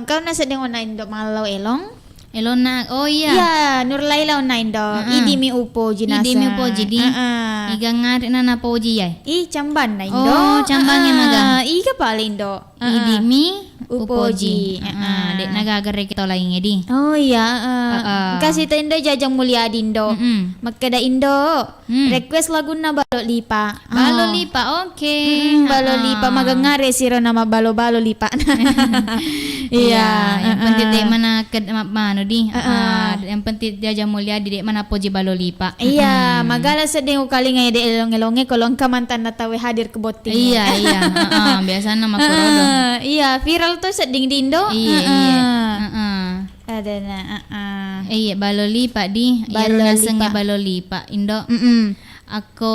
Kau nasa dengan Indo malau elong. Elona. Oh iya. Ya, Nur Laila na indo. Idi mi upo jinasa. Idi mi upo jadi. Iga ngari na poji ya. Camban na indo. Oh, cambannya naga. Iga paling indo. Idi mi upoji. Dek naga agar kita lagi ngedi. Oh iya. Kasih ta indo Jajang Mulia dindo. Makada indo. Request lagu na Balo Lipa. Balo Lipa, oke. Balo Lipa magangare siro nama balo lipa. Iya, yang penting dek mana mana di. Yang penting Jajang Mulia di dek mana poji Balo Lipa. Iya, magala sedeng ukali ngai de elong-elonge kolong kamantan natawe hadir ke boting. Iya. Biasa nama korodo. Iya, viral tuh seding di Indo. Iya. Ada na. Iya, Balo Lipa di. Balo Nasenge Lipa. Balo Lipa Indo. Ako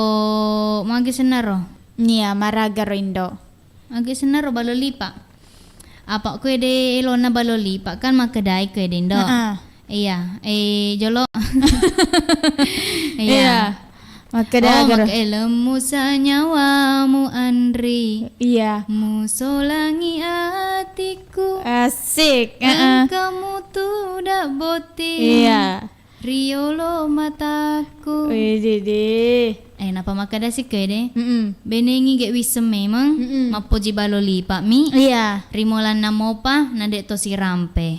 magi senaro. Nia maragaro Indo. Magi senaro Balo Lipa. Apa ko de elona Balo Lipa kan makedai ko de Indo. Iya, jolo. Iya. Makadagaro. Makelemu sanyawamu Andri. Iya. Musolangi hatiku. Asik. Kamu tuh dak boti. Iya. Riolo mataku. Widih. Napa makada sih kede? Benengi ge wisem memang. Mapoji Balo Lipa mi. Iya. Rimolan namopa nade to si rampe.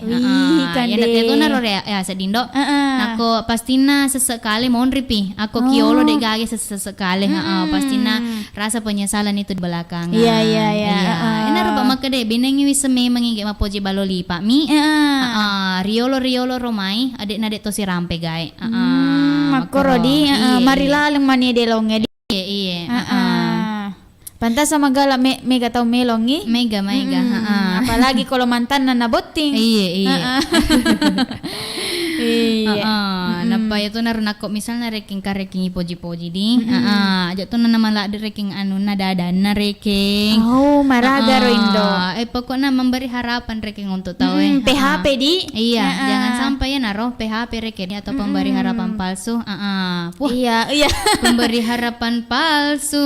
Kan Ya nate ko naro ya sedindo. Nako pastina sesekali mohon ripi. Ako kiolo dek gage sesekali. Pastina rasa penyesalan itu di belakang. Iya. Enak rupa makade benengi wisem memang ge mapoji Balo Lipa mi. Riolo romai adek nade to si rampe gae. Makorodi. Marila lang mani de longe. Iya. Pantas sama gala mega tau melongi. Mega. Apalagi kalau mantan na naboting. Iya. Iya. Napa itu naron ako misalnya reking kareking ipoji-poji di. Aja tuh na mala reking anu nadada na reking. Oh, maragaro Indo. Pokoknya memberi harapan reking untuk tahu PHP di. Iya, jangan sampai ya naruh PHP reking atau pemberi harapan palsu. Wah, Iya. pemberi harapan palsu.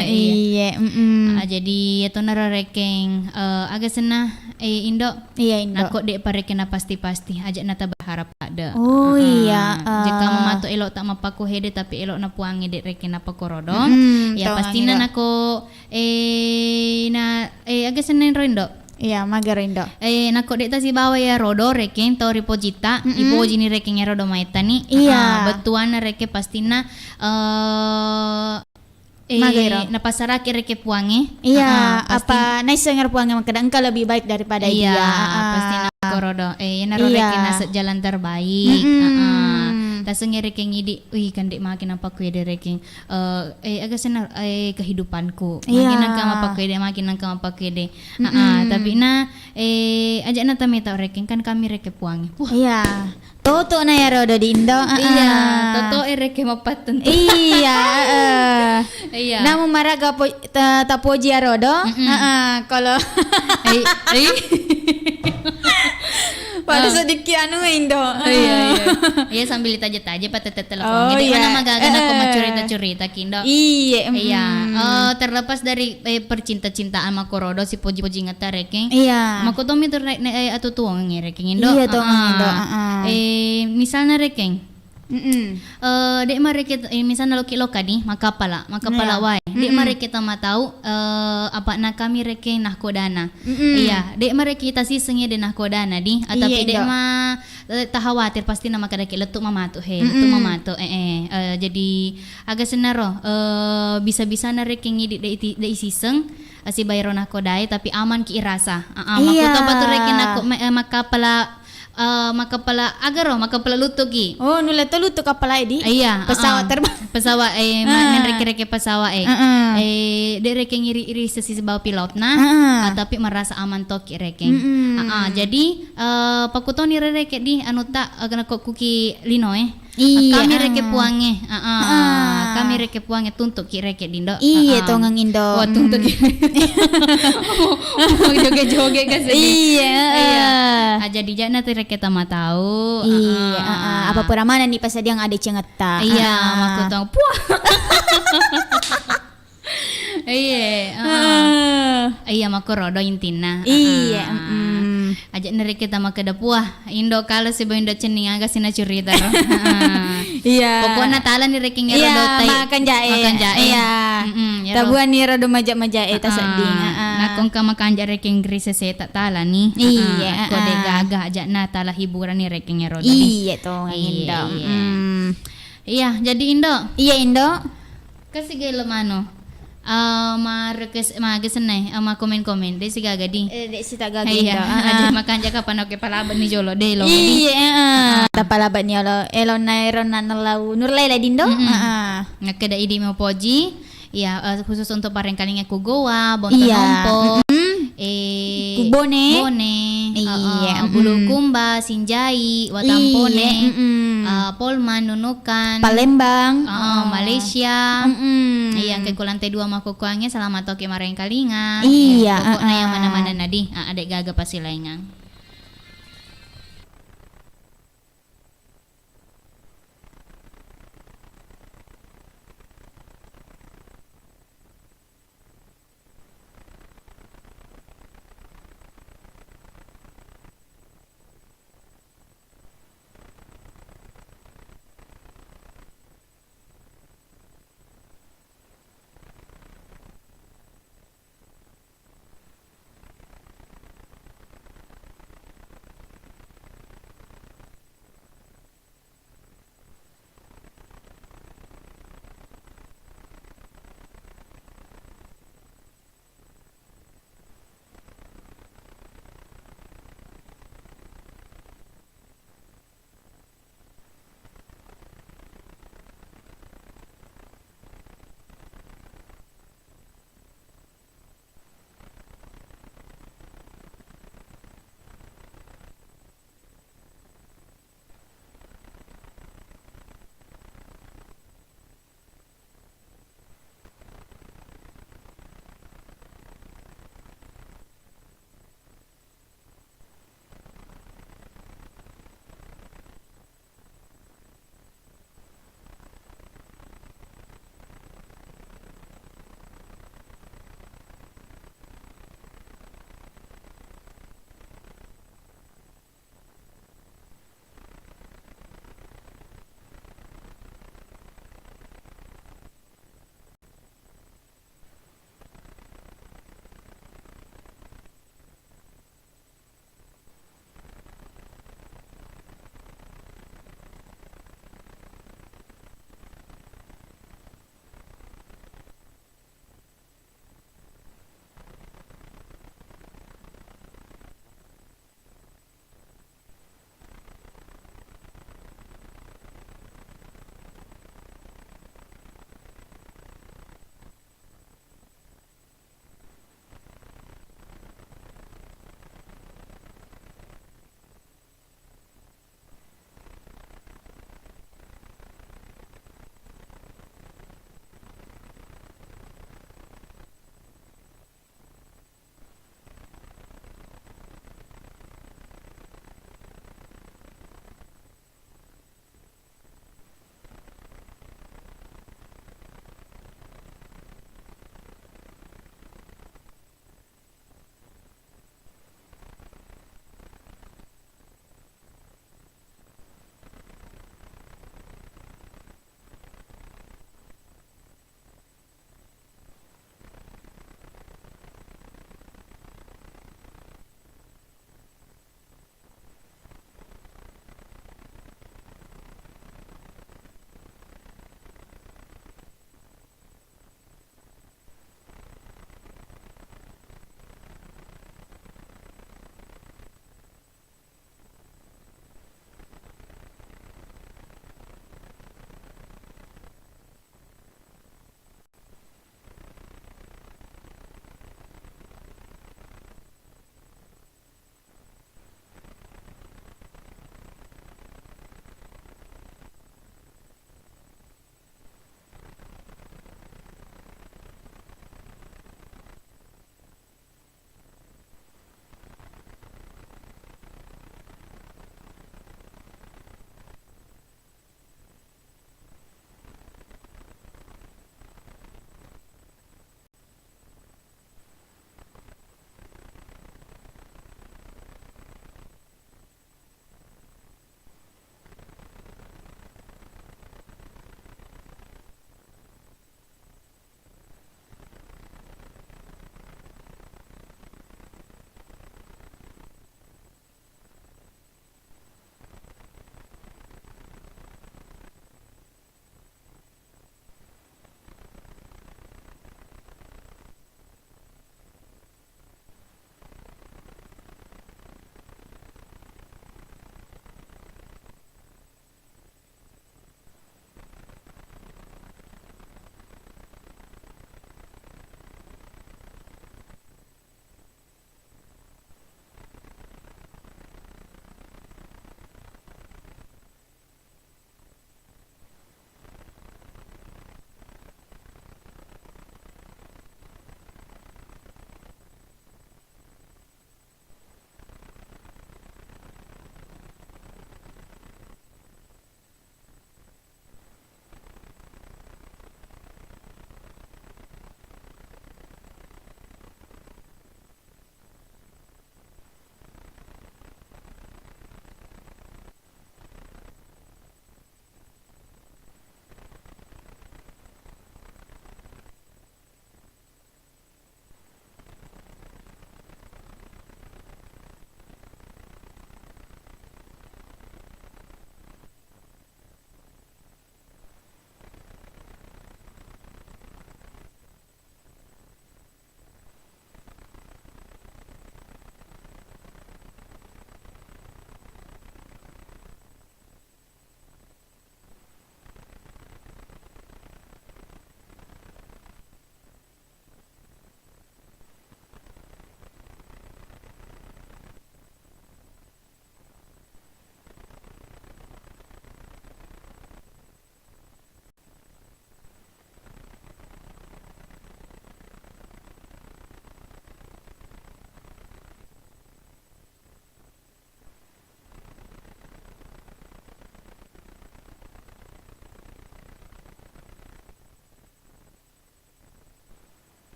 Iya. Jadi itu naruh reking agak senah Indo. Iya Indo. Nako dek parekena pasti ajak nata berharap ada. Oh iya. Jika memato elok tak mapaku hede tapi elok na puangi dek rekena pakorodo. Ya tahu pastinya Indo. nako agak senen Indo. Iya, magaro Indo. Nako dek tasi bawa ya rodo reken tori pojita ipoji ni reken ya rodo maita ni. Iya. Betuan reke pastina Magero. na pasaraki reke puangi. Iya, apa nice denger puangnya makada engkau lebih baik daripada Iya, dia. pasti na korodo. Naro Iya. reke na jalan terbaik. Taseng reking idi, kan dek makin apa ku de reking. Agak senar kehidupanku. Iya. Makin nangka apa ku de, makin nangka apa ku de. Tapi na ajak na tameta reking kan kami reke puangi. Iya. Toto na ya rodo di Indo. Iya, toto reke mapat tentu. Iya. Iya. Namu maraga tapoji ya rodo. Kalau pada sedikit anu Indo. Iya sambil ditaja-taja patet telepon. Jadi mana magagan aku mau cerita-cerita kindo. Iya. Iya. Terlepas dari percinta-cintaan makorodo si poji-poji ngata reking. Iya. Makotomi tuh atau tuang ngereking indo. Iya tuang Indo. Misalnya reking. Dek mari kita misalnya loka nih makapala wae. Dek mari kita mau tahu apa nak kami reking nah kodana. Iya, dek mari kita sih sengi de nah kodana di tapi dek mah tak khawatir pasti nama kada letuk mamatu letuk mamatu jadi agak senaro bisa-bisa na reking de isiseng si bayro nah kodai tapi aman ki irasa. Makuto patu reking aku makapala agaro makapala lutuki. Oh, nula to lutuk kapala di. Iya, Pesawat terbang. Pesawat men reke pesawat de reke ngiri-iri sesi bawa pilot tapi merasa aman toki reke. Jadi pakuto ni reke di anu tak kena kuki lino Iya. Kami reke puange. Kami reke puange tuntuk ki reke dindo. Iya tongang Indo. Oh, tuntuk ki. Joget-joget ka sedih. Iya. Jadi jana tu reke tama tahu. Iya. Apa pura mana nih pas yang ada cengeta. Iya, maku tong puah. Iya, maku rodo intina. Iya. ajak nere kita maka dapuah Indo kalau si Indo cening agak sina cerita roh. Iya. Pokoknya tala ni reking rodo Iya, tai. makan jae. Iya. Tabuan ni rodo majak-majak ta seding. Nakong ka makan jae reking grise se tak tala ni. Iya. Kode gagah ajak na tala hiburan ni reking rodo. Iya to Iya, Indo. iya. Iya, jadi Indo. Iya Indo. Kasi gelo mano. Request senai komen-komen deh si gagadi. Dek si tak gagah Iya, Indo. aja makan jaka panoke palaban ni jolo deh lo. Iya. Tapalabat ni olo elona erona nalau nurlai la Dindo. Ngakeda idi mau poji. Iya, khusus untuk pareng kalingnya ku goa, bonton Iya. nompo. Kubone. Bone. Iya. Bulu kumba, sinjai, watampone. Iya. Polman, nunukan. Palembang. Malaysia. Iya, ke lantai 2 makukuangnya selamat toke mareng kalinga. Iya, Pokoknya yang mana-mana nadi. Adek gaga pasti laingan.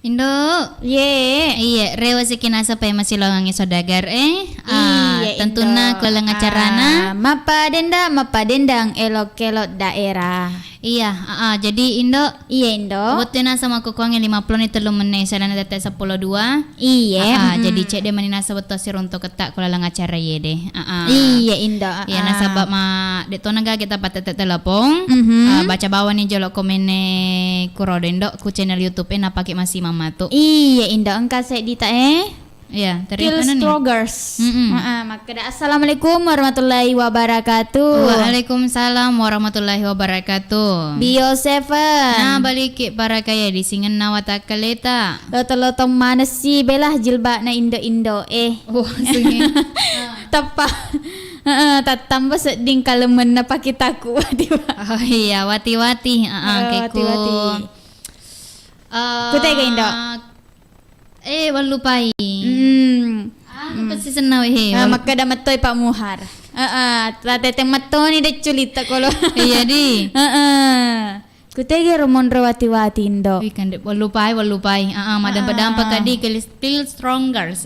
Indo. Iya, rewa sekinasa pa masih longangi sodagar tentuna kelang acarana. Mapa dendang elok-elok daerah. Iya, jadi Indo. Iya Indo. Butina sama kukuangnya 50 ni telu meneh salana tete 10 2. Iya. Jadi cek de manina sabeto sir untuk ketak kula lang acara ye deh. Iya Indo. Iya nasabab ma de tonaga kita patete telepon. Baca bawah nih jolok komene kurodo Indo ku channel YouTube na pake masih mama tuh. Iya Indo engka saya dita Iya, Kill Strogers. Maka assalamualaikum warahmatullahi wabarakatuh. Waalaikumsalam warahmatullahi wabarakatuh. Bio 7. Nah balik para kaya di singen nawata kaleta. Lotong mana sih belah jilbab na Indo. Sungi. Tepa. Tambah seding kalemen na pakitaku. Oh iya, wati-wati. Wati-wati. Kutega Indo. Walupai. Kasi senaw Maka dah matoy Pak Muhar. Tatete mato ni de culita kalau. Iya di. Kutege romon rawati-wati Indo. Kan de walupai. Madam-padam kadi still strongers.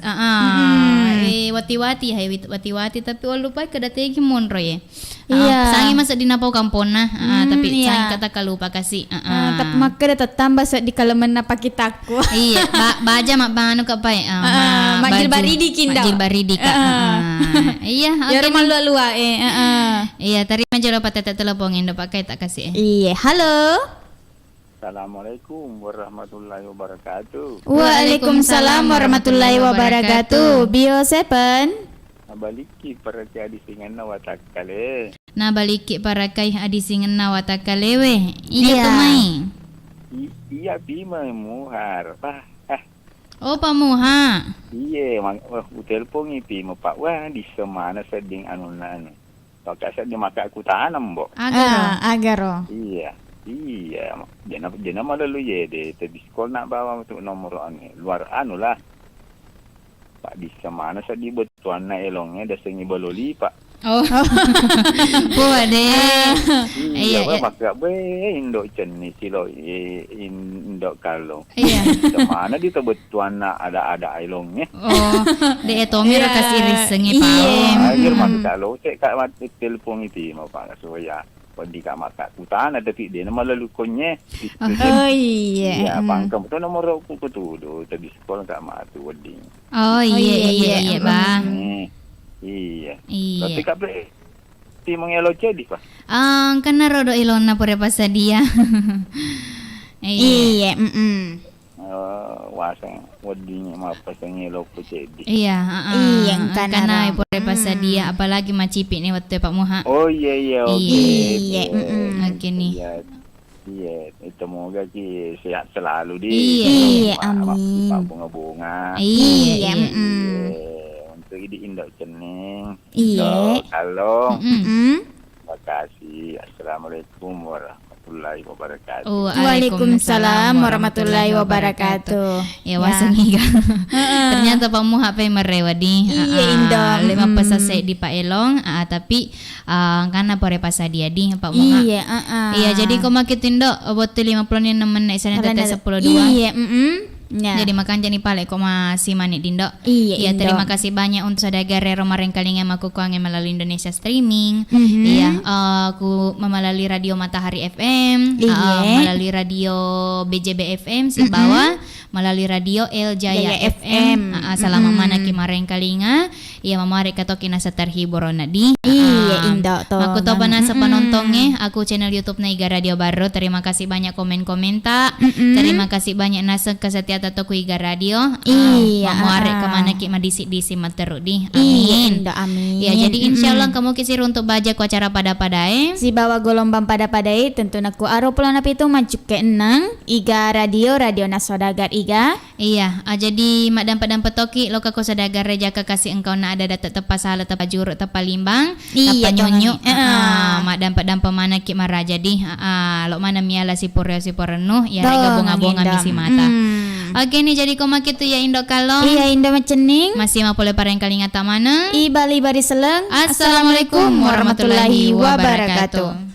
Wati-wati wati-wati tapi walupai kada tegi monro ye. Iya. Sangi masuk di napau kampon tapi sangi kata kalupa kasih. Tapi maka dah tambah di kalemen na pakitaku. Iya, baja mak banu kapai. Majil baridi kinda. Majil baridi ka. Iya, ya rumah lua-lua Iya, terima jalo patete telepon Indo pakai tak kasih. Iya, halo. Assalamualaikum warahmatullahi wabarakatuh. Waalaikumsalam warahmatullahi wabarakatuh. Bio 7. Baliki para jadi singan nawata kale. Na baliki para kay adi singen na watakalewe. Iya tumai. Iya bima muhar. Oh pamuha. Iya, telepon ipi mo pak wah di semana seding anunan. Pakai saya maka aku tanam bo. Agaro. Iya. Jana malalu ye de di sekolah nak bawa untuk nomor luar lah. Pak di semana saya di betuan na elongnya dah sengi baloli pak. Oh. Boleh. Iya, maka Indo ceni silo Indo kalau. Iya. Semana di betuan na ada elongnya. Oh, de etomi rakas iris sengi pa. Akhir maka kalau cek kat mati telepon itu mau pak supaya di kamar utana tapi dia nama lalu konye. Iya, pangkam tu nomor aku ketuduh tadi sekolah tak matu wedding. Oh iya bang. Iya. Tapi kape ti mengelo jadi pak. Kana rodo ilona pure pasadia. Iya. Wasang wedding apa sengelo ku jadi. Iya, kana pure pasadia apalagi macipi ni waktu Pak Muha. Oh iya. Oke nih. Iya, itu moga ki sehat selalu di. Iya, amin. Bunga-bunga. Iya. Untuk di Indo cening. Iya. Halo. Terima kasih. Assalamualaikum warahmatullahi wabarakatuh. Waalaikumsalam warahmatullahi wabarakatuh. Ya wasangi kan. Ternyata Pak Muha pe merewadi. Iya Indo. 5 pesase di Pak Elong, tapi karena pore pasadia di Pak Muha. Iya, Iya, jadi kau makit Indo buat 50 ni nemen sana tete 10 2. Iya, Ya. Jadi makan jani pale kok masih manik Dindo. Iya, terima kasih banyak untuk saudara Romareng Kalinga makukuangnya melalui Indonesia Streaming. Iya, aku melalui radio Matahari FM, melalui radio BJB FM Simbawa, melalui radio El Jaya FM. Selama mana Kimareng Kalinga, iya mamare katokin asa terhiburona di. Iya, Indo to. Aku toba nasa penontonnya, aku channel YouTube Naiga Radio Baru. Terima kasih banyak komen-komentar. Terima kasih banyak nasa kesetiaan atau Iga Radio. Iya. Mamare kemana ki madisi-disi materu di. Amin. Iya, amin. Ya, jadi insyaallah kamu kisir untuk baja ku acara pada-padae. Si bawa golombang pada-padai tentu naku aro pulang itu maju ke enang Iga Radio Nasodagar Iga. Iya, jadi mak dampat petoki lo kako sadagar reja kasih engkau na ada data tepa salah tepa juruk tepa limbang tepa nyonyo. Mak dampat mana ki marah jadi lo mana miala si purenuh ya gabung-gabung misi mata. Oke nih jadi koma gitu ya Indo kalau. Iya Indo macening. Masih mau boleh pareng kali ngata mana? Ibali bari seleng. Assalamualaikum warahmatullahi wabarakatuh.